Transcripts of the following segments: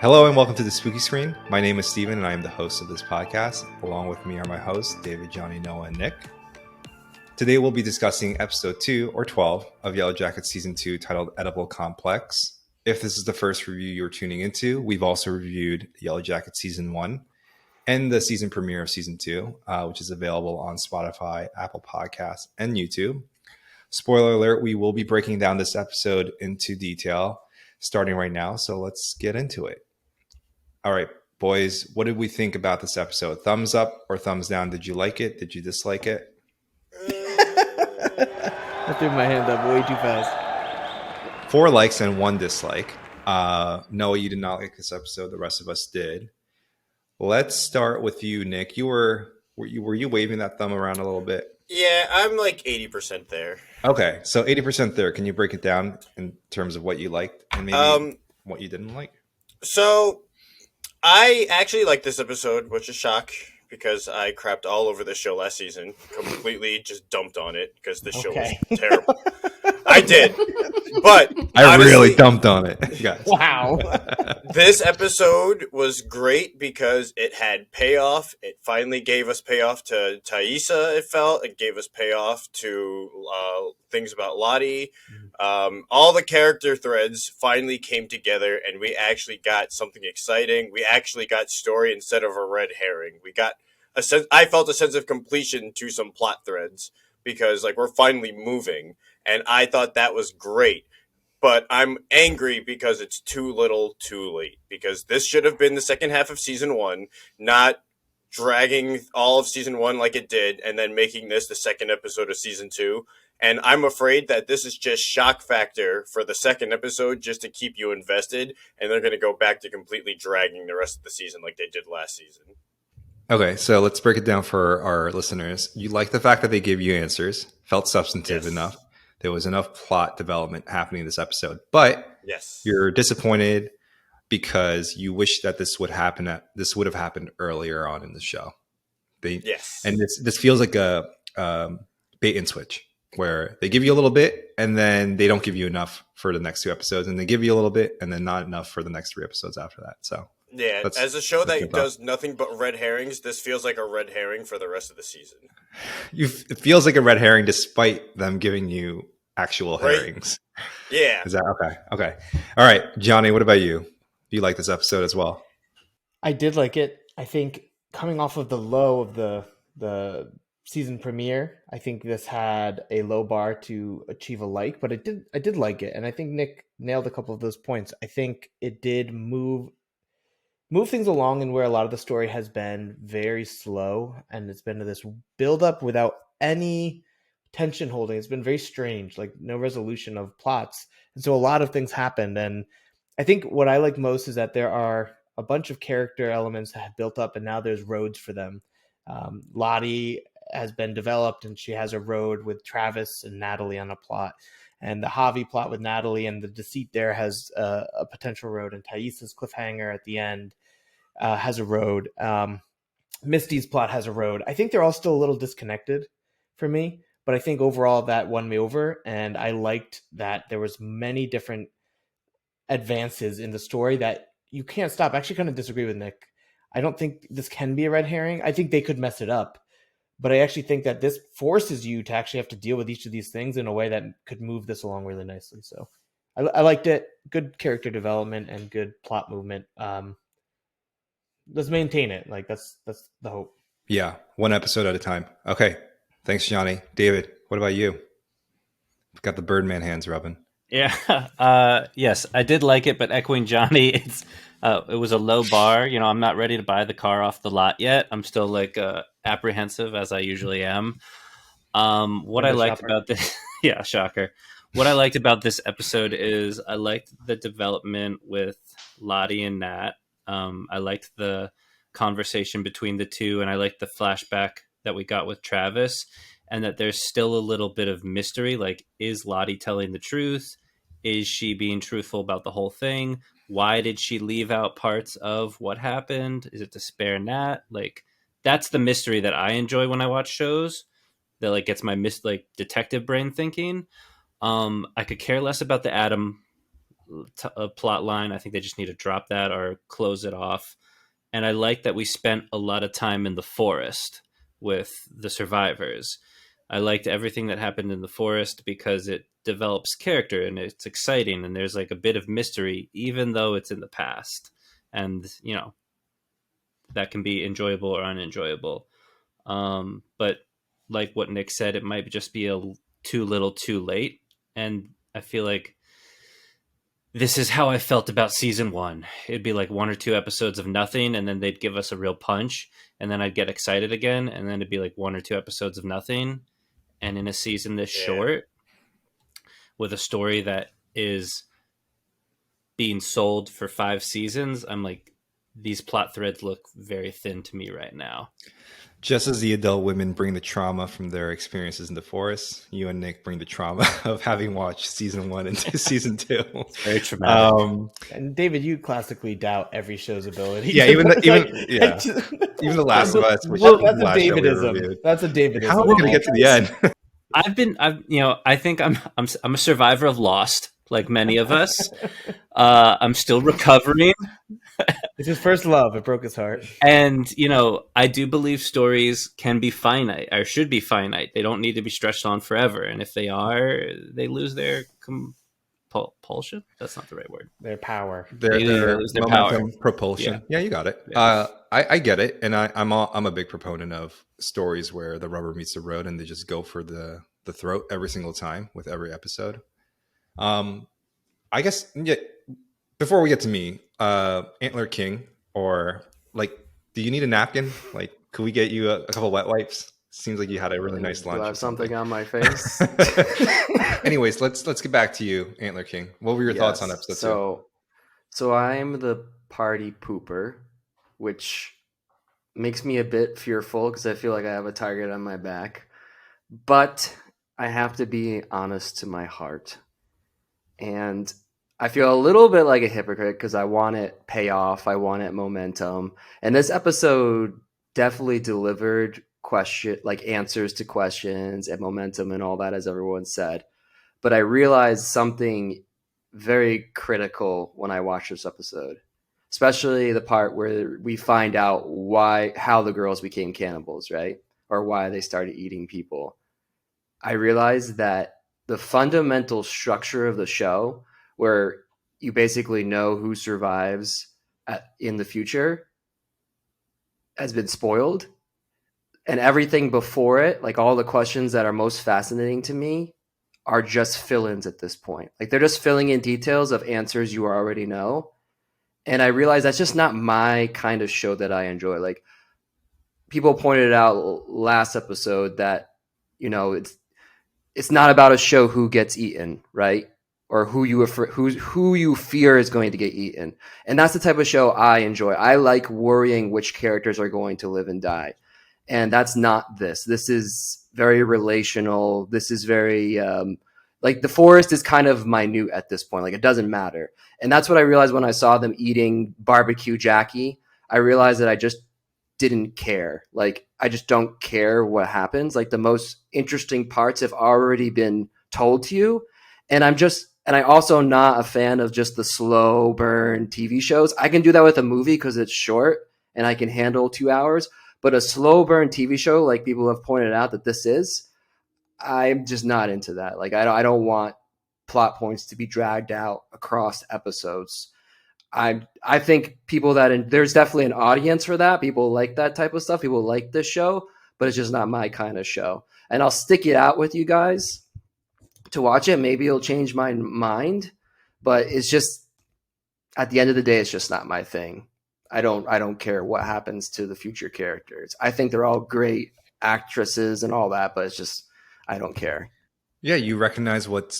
Hello and welcome to the Spooky Screen. My name is Steven and I am the host of this podcast. Along with me are my hosts, David, Johnny, Noah, and Nick. Today we'll be discussing episode 2 or 12 of Yellowjackets Season 2 titled Edible Complex. If this is the first review you're tuning into, we've also reviewed Yellowjackets Season 1 and the season premiere of Season 2, which is available on Spotify, Apple Podcasts, and YouTube. Spoiler alert, we will be breaking down this episode into detail starting right now, so let's get into it. All right, boys, what did we think about this episode? Thumbs up or thumbs down? Did you like it? Did you dislike it? I threw my hand up way too fast. 4 likes and 1 dislike. Noah, you did not like this episode. The rest of us did. Let's start with you, Nick. Were you waving that thumb around a little bit? Yeah, I'm like 80% there. Okay, so 80% there. Can you break it down in terms of what you liked and maybe what you didn't like? So, I actually like this episode, which is shock because I crapped all over this show last season. Completely just dumped on it because this show was terrible. I did. But I really dumped on it, guys. Wow. This episode was great because it had payoff. It finally gave us payoff to Thaisa, it felt. It gave us payoff to things about Lottie. All the character threads finally came together, and we actually got something exciting. We actually got story instead of a red herring. We got a sense. I felt a sense of completion to some plot threads because, like, we're finally moving, and I thought that was great. But I'm angry because it's too little, too late. Because this should have been the second half of season 1, not dragging all of season 1 like it did, and then making this the second episode of season 2. And I'm afraid that this is just shock factor for the second episode just to keep you invested, and they're going to go back to completely dragging the rest of the season like they did last season. Okay, so let's break it down for our listeners. You like the fact that they gave you answers, felt substantive enough. There was enough plot development happening in this episode, but you're disappointed because you wish that this would have happened earlier on in the show. And this feels like a bait and switch where they give you a little bit and then they don't give you enough for the next 2 episodes, and they give you a little bit and then not enough for the next 3 episodes after that. So yeah, as a show that does nothing but red herrings, this feels like a red herring for the rest of the season. It feels like a red herring despite them giving you actual herrings. Yeah. Is that okay? Okay. All right, Johnny, what about you? You like this episode as well? I did like it. I think coming off of the low of the season premiere, I think this had a low bar to achieve a like, but I did like it. And I think Nick nailed a couple of those points. I think it did move things along in where a lot of the story has been very slow, and it's been this build up without any tension holding. It's been very strange, like no resolution of plots. And so a lot of things happened. And I think what I like most is that there are a bunch of character elements that have built up, and now there's roads for them. Lottie has been developed, and she has a road with Travis and Natalie on a plot. And the Javi plot with Natalie and the deceit there has a potential road. And Thaisa's cliffhanger at the end has a road. Misty's plot has a road. I think they're all still a little disconnected for me, but I think overall that won me over. And I liked that there was many different advances in the story that you can't stop. I actually kind of disagree with Nick. I don't think this can be a red herring. I think they could mess it up. But I actually think that this forces you to actually have to deal with each of these things in a way that could move this along really nicely. So I liked it. Good character development and good plot movement. Let's maintain it. Like that's the hope. Yeah, 1 episode at a time. Okay, thanks, Johnny. David, what about you? We've got the Birdman hands rubbing. Yeah. Yes, I did like it, but echoing Johnny, it was a low bar. You know, I'm not ready to buy the car off the lot yet. I'm still apprehensive as I usually am. What I liked about this, yeah, shocker. What I liked about this episode is I liked the development with Lottie and Nat. I liked the conversation between the two, and I liked the flashback that we got with Travis, and that there's still a little bit of mystery. Like, is Lottie telling the truth? Is she being truthful about the whole thing? Why did she leave out parts of what happened? Is it to spare Nat? Like, that's the mystery that I enjoy when I watch shows. That like gets my detective brain thinking. I could care less about the Adam plot line. I think they just need to drop that or close it off. And I like that we spent a lot of time in the forest with the survivors. I liked everything that happened in the forest because it develops character and it's exciting and there's like a bit of mystery, even though it's in the past. And, you know, that can be enjoyable or unenjoyable. But like what Nick said, it might just be too little too late. And I feel like this is how I felt about season 1. It'd be like 1 or 2 episodes of nothing, and then they'd give us a real punch, and then I'd get excited again, and then it'd be like 1 or 2 episodes of nothing. And in a season this short, with a story that is being sold for 5 seasons, I'm like, these plot threads look very thin to me right now. Just as the adult women bring the trauma from their experiences in the forest, you and Nick bring the trauma of having watched season 1 into season 2. It's very traumatic. And David, you classically doubt every show's ability. Yeah, even The Last of Us, which that's a last show we Davidism. reviewed. That's a Davidism. How are we going to get to the end? I think I'm a survivor of Lost, like many of us. I'm still recovering. It's his first love. It broke his heart. And, you know, I do believe stories can be finite or should be finite. They don't need to be stretched on forever. And if they are, they lose their compulsion. That's not the right word. Their power. They lose their power. Propulsion. Yeah, you got it. Yeah. I get it. And I'm a big proponent of stories where the rubber meets the road and they just go for the throat every single time with every episode. I guess, yeah, before we get to me, Antler King, or like, do you need a napkin? Like, could we get you a couple wet wipes? Seems like you had a really nice lunch. Do I have something on my face? Anyways, let's get back to you, Antler King. What were your thoughts on episode 2? So I'm the party pooper, which makes me a bit fearful because I feel like I have a target on my back. But I have to be honest to my heart. And I feel a little bit like a hypocrite because I want it payoff. I want it momentum. And this episode definitely delivered answers to questions and momentum and all that, as everyone said. But I realized something very critical when I watched this episode, especially the part where we find out how the girls became cannibals, right? Or why they started eating people. I realized that the fundamental structure of the show, where you basically know who survives in the future, has been spoiled. And everything before it, like all the questions that are most fascinating to me, are just fill-ins at this point. Like they're just filling in details of answers you already know. And I realized that's just not my kind of show that I enjoy. Like people pointed out last episode that, you know, it's not about a show who gets eaten, right? Or who you fear is going to get eaten. And that's the type of show I enjoy. I like worrying which characters are going to live and die. And that's not this. This is very relational. This is very like the forest is kind of minute at this point. Like it doesn't matter. And that's what I realized when I saw them eating barbecue Jackie. I realized that I just didn't care. Like I just don't care what happens. Like the most interesting parts have already been told to you. And I also not a fan of just the slow burn TV shows. I can do that with a movie because it's short and I can handle 2 hours. But a slow burn TV show, like people have pointed out that this is, I'm just not into that. Like I don't want plot points to be dragged out across episodes. I think there's definitely an audience for that. People like that type of stuff. People like this show, but it's just not my kind of show. And I'll stick it out with you guys to watch it. Maybe it'll change my mind, but it's just at the end of the day, it's just not my thing. I don't care what happens to the future characters. I think they're all great actresses and all that, but it's just I don't care. Yeah, you recognize what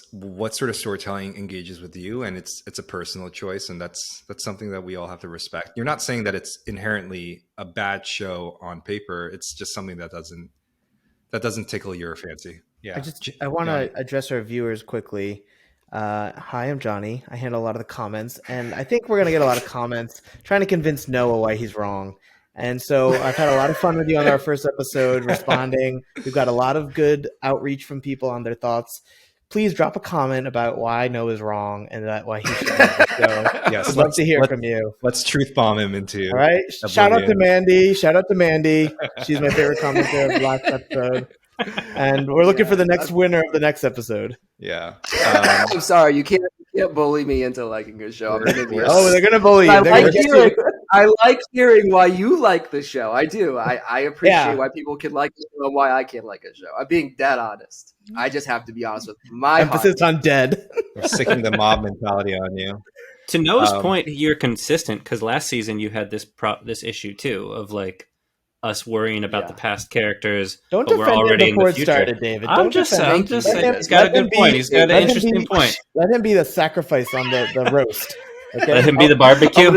sort of storytelling engages with you, and it's a personal choice, and that's something that we all have to respect. You're not saying that it's inherently a bad show on paper. It's just something that doesn't tickle your fancy. Yeah, I want to address our viewers quickly. Hi, I'm Johnny. I handle a lot of the comments, and I think we're going to get a lot of comments trying to convince Noah why he's wrong. And so I've had a lot of fun with you on our first episode responding. We've got a lot of good outreach from people on their thoughts. please drop a comment about why Noah is wrong and why he should leave the show. Yes, I'd love to hear from you. Let's truth bomb him into. All right. Shout out to oblivion. Mandy. Shout out to Mandy. She's my favorite commenter of the last episode. And we're looking for the next winner of the next episode. Yeah. I'm sorry, you can't bully me into liking a show. I'm gonna be Oh, they're gonna bully you. I like hearing why you like the show. I do. I appreciate why people can like the show and why I can't like a show. I'm being dead honest. I just have to be honest with my emphasis on dead. We're sicking the mob mentality on you. To Noah's point, you're consistent because last season you had this issue too of like us worrying about the past characters. Don't but we're defend already him before in the it future. started, David. I'm just saying. He's got a good point. He's got an interesting point. Let him be the sacrifice on the roast. Okay? Let him be the barbecue.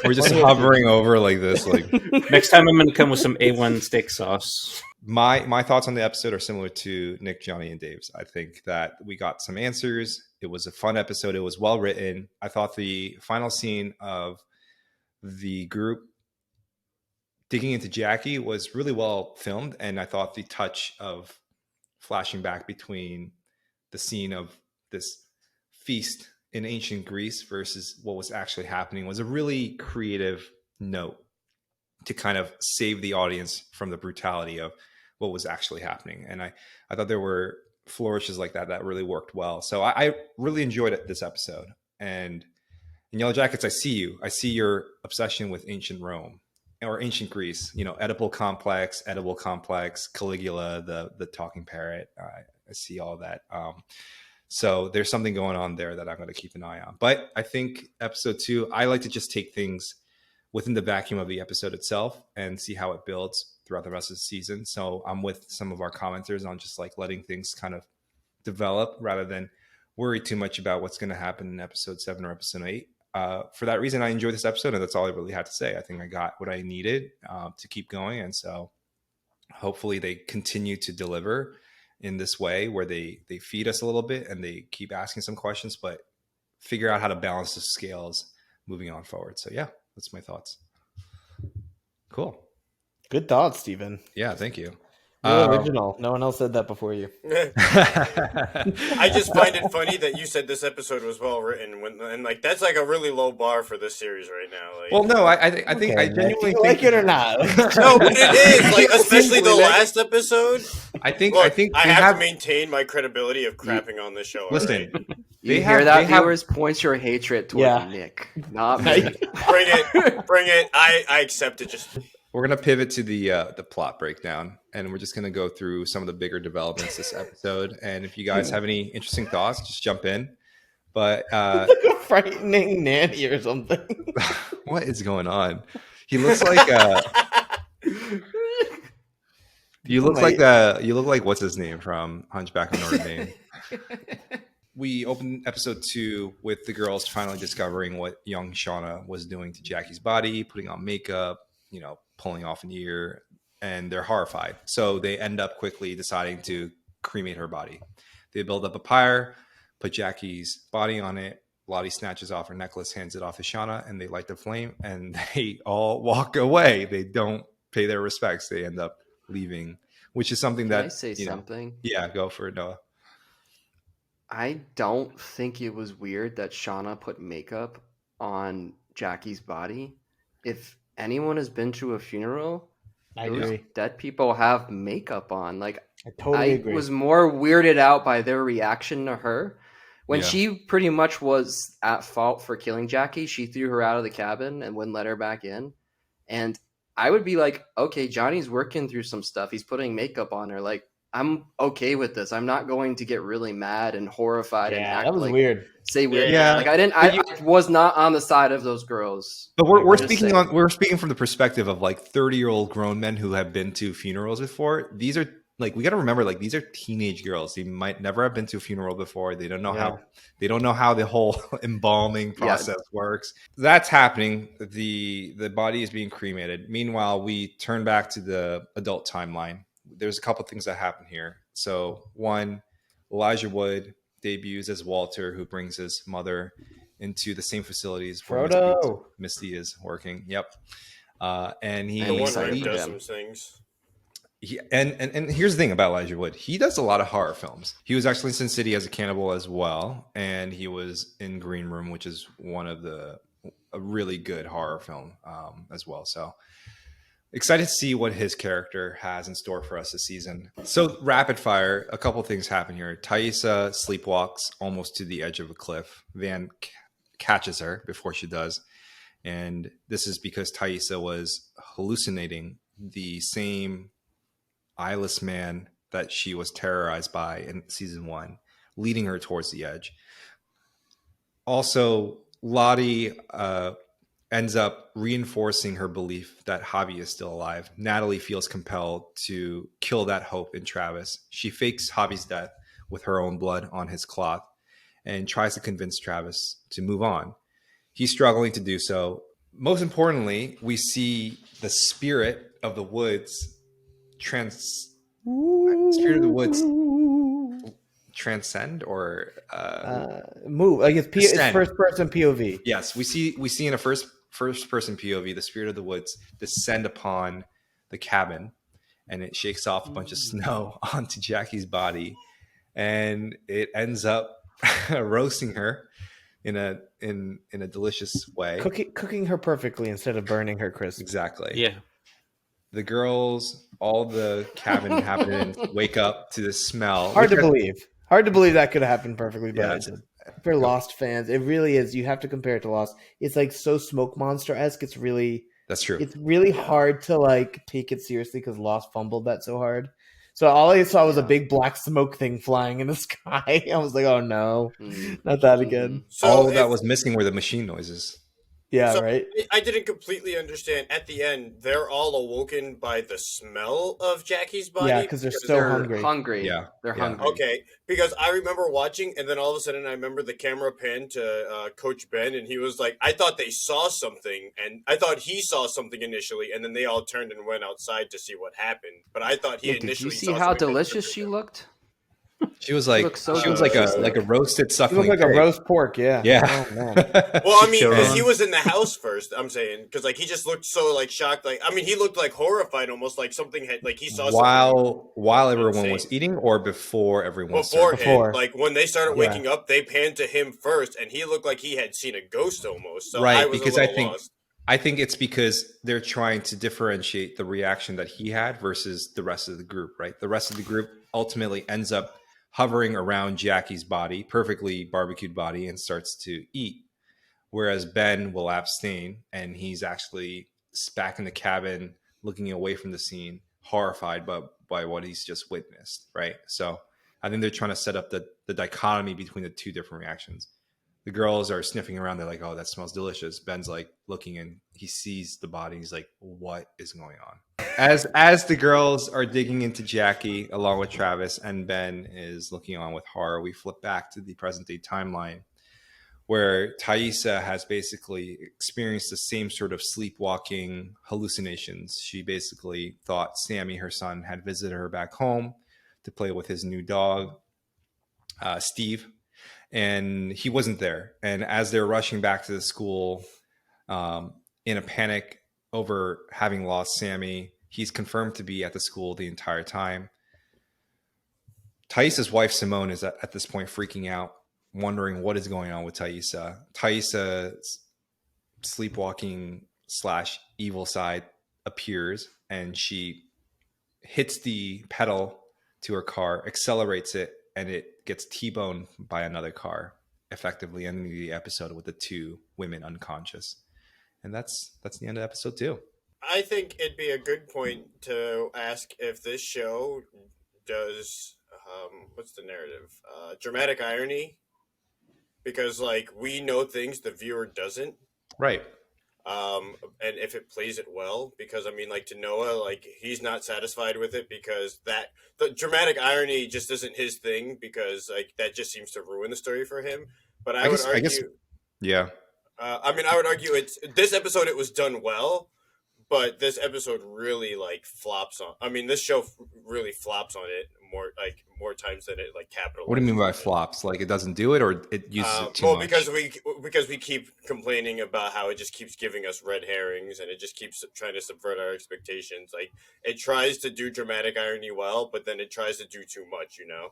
We're just hovering over like this. Like next time, I'm going to come with some A1 steak sauce. My thoughts on the episode are similar to Nick, Johnny, and Dave's. I think that we got some answers. It was a fun episode. It was well written. I thought the final scene of the group digging into Jackie was really well filmed, and I thought the touch of flashing back between the scene of this feast in ancient Greece versus what was actually happening was a really creative note to kind of save the audience from the brutality of what was actually happening. And I thought there were flourishes like that really worked well. So I really enjoyed this episode. And in Yellowjackets, I see you. I see your obsession with ancient Rome or ancient Greece, edible complex, Caligula, the talking parrot. I see all that. So there's something going on there that I'm going to keep an eye on. But I think episode 2, I like to just take things within the vacuum of the episode itself and see how it builds throughout the rest of the season. So I'm with some of our commenters on just like letting things kind of develop rather than worry too much about what's going to happen in episode 7 or episode 8. For that reason, I enjoyed this episode, and that's all I really had to say. I think I got what I needed to keep going, and so hopefully they continue to deliver in this way where they feed us a little bit and they keep asking some questions, but figure out how to balance the scales moving on forward. So yeah, that's my thoughts. Cool. Good thoughts, Stephen. Yeah, thank you. You're original. No one else said that before you. I just find it funny that you said this episode was well written, and like that's like a really low bar for this series right now. Like, well, no, I think I genuinely think like it or not. No, but it is like, especially the last episode. I think I have to maintain my credibility of crapping on this show. Listen, right? You hear that, viewers? Points your hatred toward Nick, not me. Bring it. I accept it. Just. We're going to pivot to the plot breakdown, and we're just going to go through some of the bigger developments this episode. And if you guys have any interesting thoughts, just jump in. But like a frightening nanny or something. What is going on? He looks like you look like what's his name from Hunchback of Notre Dame. We open episode 2 with the girls finally discovering what young Shauna was doing to Jackie's body, putting on makeup, pulling off an ear, and they're horrified. So they end up quickly deciding to cremate her body. They build up a pyre, put Jackie's body on it. Lottie snatches off her necklace, hands it off to Shauna, and they light the flame, and they all walk away. They don't pay their respects. They end up leaving, which is something that... Can I say something? Yeah, go for it, Noah. I don't think it was weird that Shauna put makeup on Jackie's body. If anyone has been to a funeral, I agree. Dead people have makeup on. Like, I totally agree. I was more weirded out by their reaction to her. When she pretty much was at fault for killing Jackie, she threw her out of the cabin and wouldn't let her back in. And I would be like, okay, Johnny's working through some stuff. He's putting makeup on her. Like, I'm okay with this. I'm not going to get really mad and horrified and act that was like weird. Say weird. Yeah. Like I was not on the side of those girls. But we're speaking from the perspective of like 30-year-old grown men who have been to funerals before. These are like, we got to remember, like, these are teenage girls. They might never have been to a funeral before. They don't know how the whole embalming process works. That's happening. The body is being cremated. Meanwhile, we turn back to the adult timeline. There's a couple things that happen here. So one, Elijah Wood debuts as Walter, who brings his mother into the same facilities where Misty is working. Yep. And he the one who does some things. And here's the thing about Elijah Wood. He does a lot of horror films. He was actually in Sin City as a cannibal as well, and he was in Green Room, which is a really good horror film as well. So excited to see what his character has in store for us this season. So rapid fire, a couple things happen here. Thaisa sleepwalks almost to the edge of a cliff. Van catches her before she does. And this is because Thaisa was hallucinating the same eyeless man that she was terrorized by in season 1, leading her towards the edge. Also, Lottie ends up reinforcing her belief that Javi is still alive. Natalie feels compelled to kill that hope in Travis. She fakes Javi's death with her own blood on his cloth and tries to convince Travis to move on. He's struggling to do so. Most importantly, we see the spirit of the woods transcend or move. Like it's first person POV. Yes, we see in a first person POV the spirit of the woods descend upon the cabin, and it shakes off a bunch of snow onto Jackie's body, and it ends up roasting her in a delicious way, cooking her perfectly instead of burning her crisp. Exactly. Yeah. The girls, all the cabin inhabitants, wake up to the smell. Hard to believe that could happen perfectly, but Yes. it did. For Lost fans, it really is. You have to compare it to Lost. It's like so Smoke Monster-esque. It's really That's true. It's really hard to like take it seriously because Lost fumbled that so hard. So all I saw was a big black smoke thing flying in the sky. I was like, oh no, not that again. So all that was missing were the machine noises. Yeah, So right. I didn't completely understand. At the end, they're all awoken by the smell of Jackie's body. Yeah, because they're so hungry. Yeah, they're yeah. hungry. Okay, because I remember watching, and then all of a sudden I remember the camera panned to Coach Ben, and he was like, I thought they saw something, and I thought he saw something initially, and then they all turned and went outside to see what happened. But I thought he Did initially you see saw how something delicious she looked? She was like looked so she was like a delicious. roasted It suckling. looked like pig. a roast pork. Yeah. Yeah. Oh man. Well, I mean, because Sharon. he was in the house first. I'm saying because like he just looked so like shocked. Like I mean, he looked like horrified, almost like something had like he saw something while everyone insane. was eating, or before everyone beforehand. Before. Like when they started waking up, they panned to him first, and he looked like he had seen a ghost almost. So Right, I was because a I little think lost. I think it's because they're trying to differentiate the reaction that he had versus the rest of the group, right? The rest of the group ultimately ends up hovering around Jackie's body, perfectly barbecued body, and starts to eat. Whereas Ben will abstain, and he's actually back in the cabin looking away from the scene, horrified by what he's just witnessed, right? So I think they're trying to set up the dichotomy between the two different reactions. The girls are sniffing around. They're like, oh, that smells delicious. Ben's like looking, and he sees the body. He's like, what is going on? As the girls are digging into Jackie along with Travis, and Ben is looking on with horror, we flip back to the present day timeline where Thaisa has basically experienced the same sort of sleepwalking hallucinations. She basically thought Sammy, her son, had visited her back home to play with his new dog, Steve, and he wasn't there. And as they're rushing back to the school in a panic over having lost Sammy, he's confirmed to be at the school the entire time. Thaisa's wife, Simone, is at this point freaking out, wondering what is going on with Thaisa. Thaisa's sleepwalking / evil side appears, and she hits the pedal to her car, accelerates it, and it gets T-boned by another car, effectively ending the episode with the two women unconscious. And that's the end of episode 2. I think it'd be a good point to ask if this show does what's the narrative? Dramatic irony, because like we know things the viewer doesn't. Right. And if it plays it well, because I mean, like to Noah, like he's not satisfied with it because the dramatic irony just isn't his thing, because like that just seems to ruin the story for him. But I would argue, yeah. I mean, I would argue this episode it was done well, but this episode really like flops on. I mean, this show really flops on it more times than it like capitalizes. What do you mean by on it. flops? Like it doesn't do it, or it uses it too Well, much? because we keep complaining about how it just keeps giving us red herrings and it just keeps trying to subvert our expectations. Like it tries to do dramatic irony well, but then it tries to do too much. You know.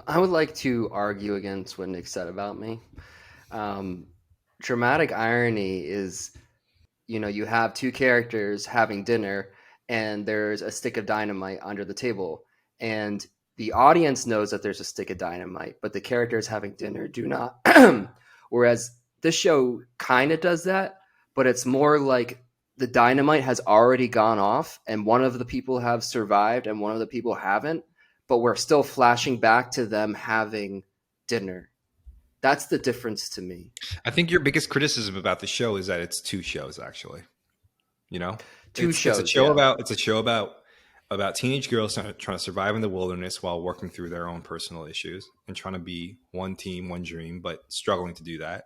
I would like to argue against what Nick said about me. Dramatic irony is, you have two characters having dinner and there's a stick of dynamite under the table. And the audience knows that there's a stick of dynamite, but the characters having dinner do not. Whereas this show kind of does that, but it's more like the dynamite has already gone off and one of the people have survived and one of the people haven't, but we're still flashing back to them having dinner. That's the difference to me. I think your biggest criticism about the show is that it's two shows, actually. It's a show about teenage girls trying to survive in the wilderness while working through their own personal issues and trying to be one team, one dream, but struggling to do that.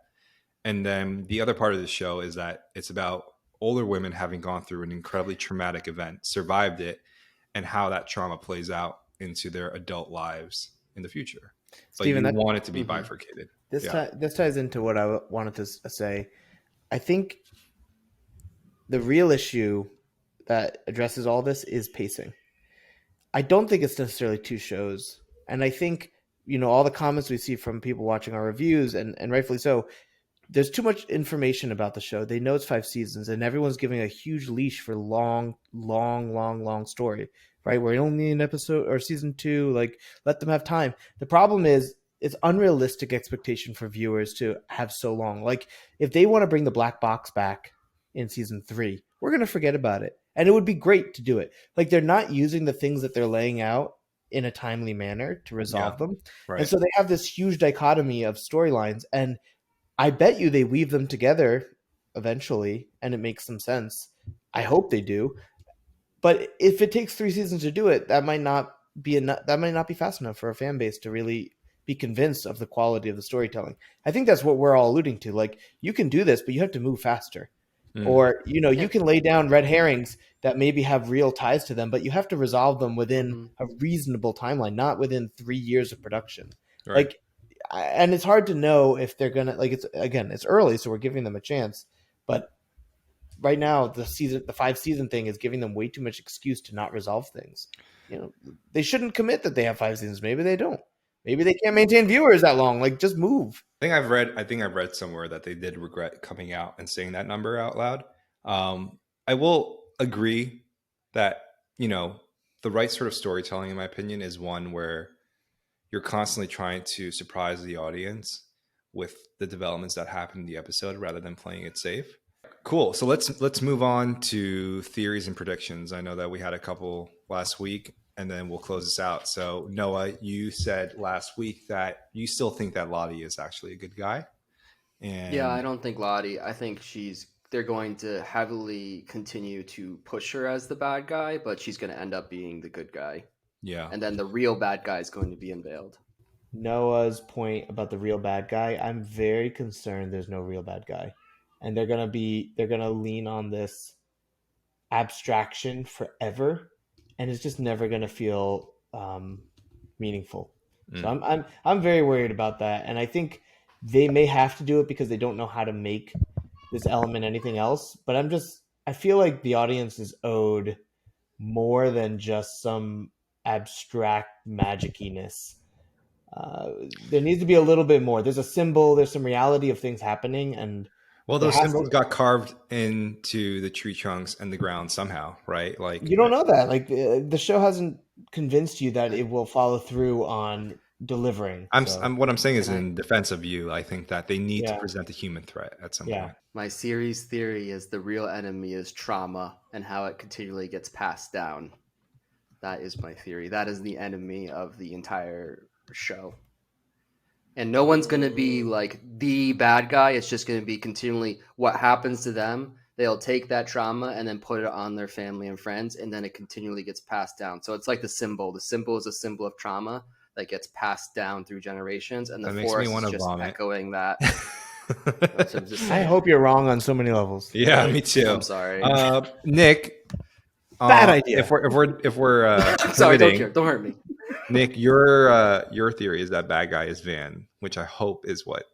And then the other part of the show is that it's about older women having gone through an incredibly traumatic event, survived it, and how that trauma plays out into their adult lives in the future. But Steven, you want it to be bifurcated. This ties into what I wanted to say. I think the real issue that addresses all this is pacing. I don't think it's necessarily two shows. And I think, all the comments we see from people watching our reviews, and rightfully so, there's too much information about the show. They know it's 5 seasons, and everyone's giving a huge leash for long story, right? We're only in episode or season 2. Like, let them have time. The problem is, it's unrealistic expectation for viewers to have so long. Like, if they want to bring the black box back in season 3, we're going to forget about it. And it would be great to do it. Like, they're not using the things that they're laying out in a timely manner to resolve them. Right. And so they have this huge dichotomy of storylines. And I bet you they weave them together eventually, and it makes some sense. I hope they do. But if it takes 3 seasons to do it, that might not be enough. That might not be fast enough for a fan base to really be convinced of the quality of the storytelling. I think that's what we're all alluding to. Like, you can do this, but you have to move faster. Or, you can lay down red herrings that maybe have real ties to them, but you have to resolve them within a reasonable timeline, not within 3 years of production. Right. And it's hard to know if they're going to, it's early, so we're giving them a chance. But right now, the 5 season thing is giving them way too much excuse to not resolve things. They shouldn't commit that they have 5 seasons. Maybe they don't. Maybe they can't maintain viewers that long. Like, just move. I think I've read somewhere that they did regret coming out and saying that number out loud. I will agree that, the right sort of storytelling, in my opinion, is one where you're constantly trying to surprise the audience with the developments that happen in the episode rather than playing it safe. Cool. So let's move on to theories and predictions. I know that we had a couple last week, and then we'll close this out. So Noah, you said last week that you still think that Lottie is actually a good guy. And yeah, I don't think Lottie. I think they're going to heavily continue to push her as the bad guy, but she's going to end up being the good guy. Yeah. And then the real bad guy is going to be unveiled. Noah's point about the real bad guy, I'm very concerned there's no real bad guy. And they're going to lean on this abstraction forever. And it's just never going to feel meaningful. So I'm very worried about that. And I think they may have to do it because they don't know how to make this element anything else. But I feel like the audience is owed more than just some abstract magiciness. There needs to be a little bit more. There's a symbol. There's some reality of things happening. And those symbols got carved into the tree trunks and the ground somehow, right? Like, you don't know that. Like, the show hasn't convinced you that it will follow through on delivering. What I'm saying is, in defense of you, I think that they need to present a human threat at some point. My series theory is the real enemy is trauma and how it continually gets passed down. That is my theory. That is the enemy of the entire show. And no one's going to be like the bad guy. It's just going to be continually what happens to them. They'll take that trauma and then put it on their family and friends, and then it continually gets passed down. So it's like the symbol. The symbol is a symbol of trauma that gets passed down through generations, and the forest is just echoing that. I hope you're wrong on so many levels. Yeah, me too. I'm sorry, Nick. Bad idea. If we're I'm sorry, don't hurt me. Nick, your theory is that bad guy is Van, which I hope is what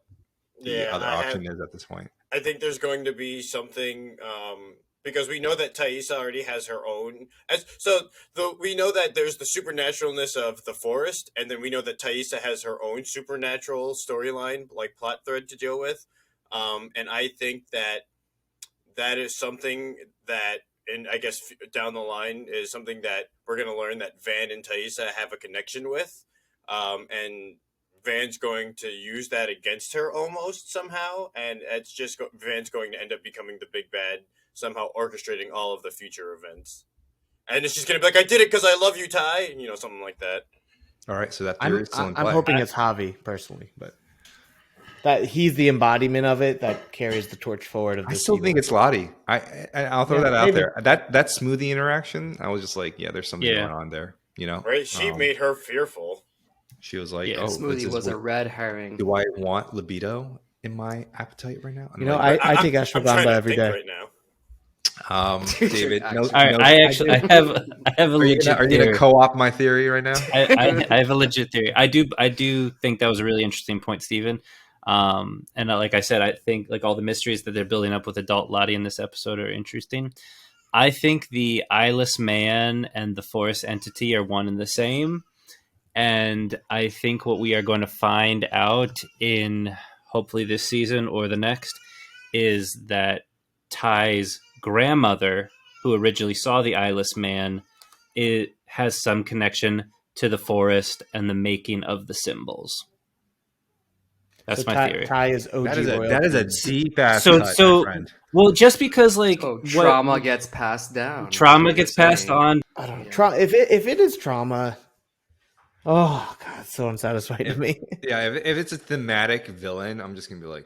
the other option is at this point. I think there's going to be something because we know that Thaisa already has her own. We know that there's the supernaturalness of the forest, and then we know that Thaisa has her own supernatural storyline, like plot thread to deal with. And I think that is something that, and I guess down the line is something that we're going to learn that Van and Thaisa have a connection with, and Van's going to use that against her almost somehow, and it's just Van's going to end up becoming the big bad, somehow orchestrating all of the future events. And it's just going to be like, I did it because I love you, Ty, something like that. All right, so that theory is still in play. I'm hoping it's Javi, personally, but that he's the embodiment of it that carries the torch forward. I still think it's Lottie. I'll throw that out there. That smoothie interaction, I was just like, there's something going on there. Right? She made her fearful. She was like, smoothie was a red herring. Do I want libido in my appetite right now? I take ashwagandha every day. Right now. David, I have a legit. Are you gonna co-op my theory right now? I have a legit theory. I do think that was a really interesting point, Steven. And like I said, I think like all the mysteries that they're building up with adult Lottie in this episode are interesting. I think the eyeless man and the forest entity are one and the same. And I think what we are going to find out in hopefully this season or the next is that Ty's grandmother, who originally saw the eyeless man, it has some connection to the forest and the making of the symbols. That's my theory. Ty is OG that is a deep ass cut, my friend. Well, just because trauma gets passed down. Trauma gets passed on. I don't know. If it is trauma, oh god, it's so unsatisfying to me. Yeah, if it's a thematic villain, I'm just gonna be like,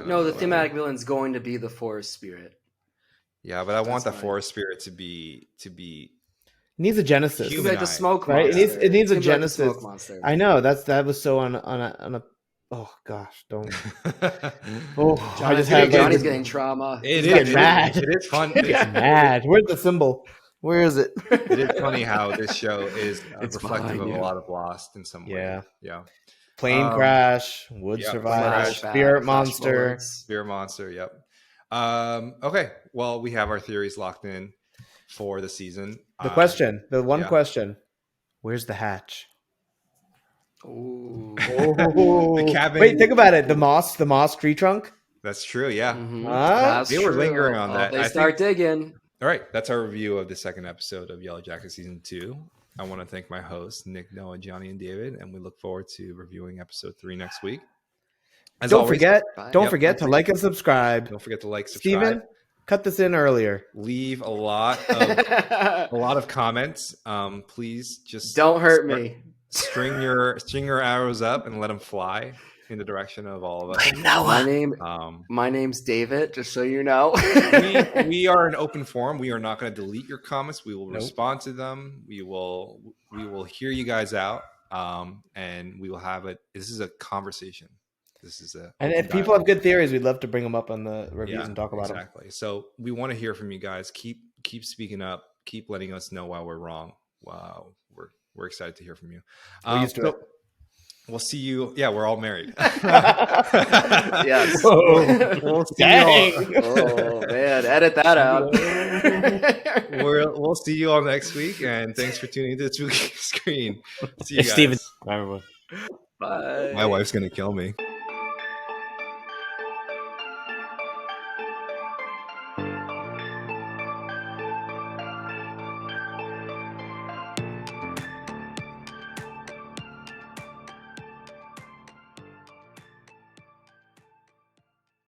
no, the thematic villain's going to be the forest spirit. Yeah, but I want the forest spirit to be. It needs a genesis. It's like the smoke monster. Right? It needs a genesis. Like I know that was so on a. Oh gosh, don't. I just had Johnny's getting trauma. It is mad. It is fun. It's mad. Where's the symbol? Where is it? It is funny how this show is reflective of a lot of Lost in some way. Yeah. Plane crash, wood survival, spirit monster. Spirit monster. Yep. Okay. Well, we have our theories locked in for the season. The one question: where's the hatch? Ooh. The cabin. Wait, think about it. The moss tree trunk. That's true. Yeah. Mm-hmm. They were lingering on that. They start digging. All right. That's our review of the second episode of Yellowjackets Season 2. I want to thank my hosts, Nick, Noah, Johnny, and David, and we look forward to reviewing episode 3 next week. Don't forget to like and subscribe. Don't forget to like, subscribe. Steven, cut this in earlier. Leave a lot of comments. Please just don't hurt me. String your arrows up and let them fly in the direction of all of us. My name's David, just so you know. we are an open forum. We are not going to delete your comments. We will respond to them. We will hear you guys out, and we will have it. This is a conversation. And if people have good theories, we'd love to bring them up on the reviews and talk about them. Exactly. So we want to hear from you guys. Keep speaking up. Keep letting us know why we're wrong. Wow, we're excited to hear from you. We'll see you. Yeah, we're all married. Yes. We'll see you all. Oh man, edit that out. We'll see you all next week, and thanks for tuning into Spooky Screen. See you guys. Steven. Bye, everyone. Bye. My wife's gonna kill me.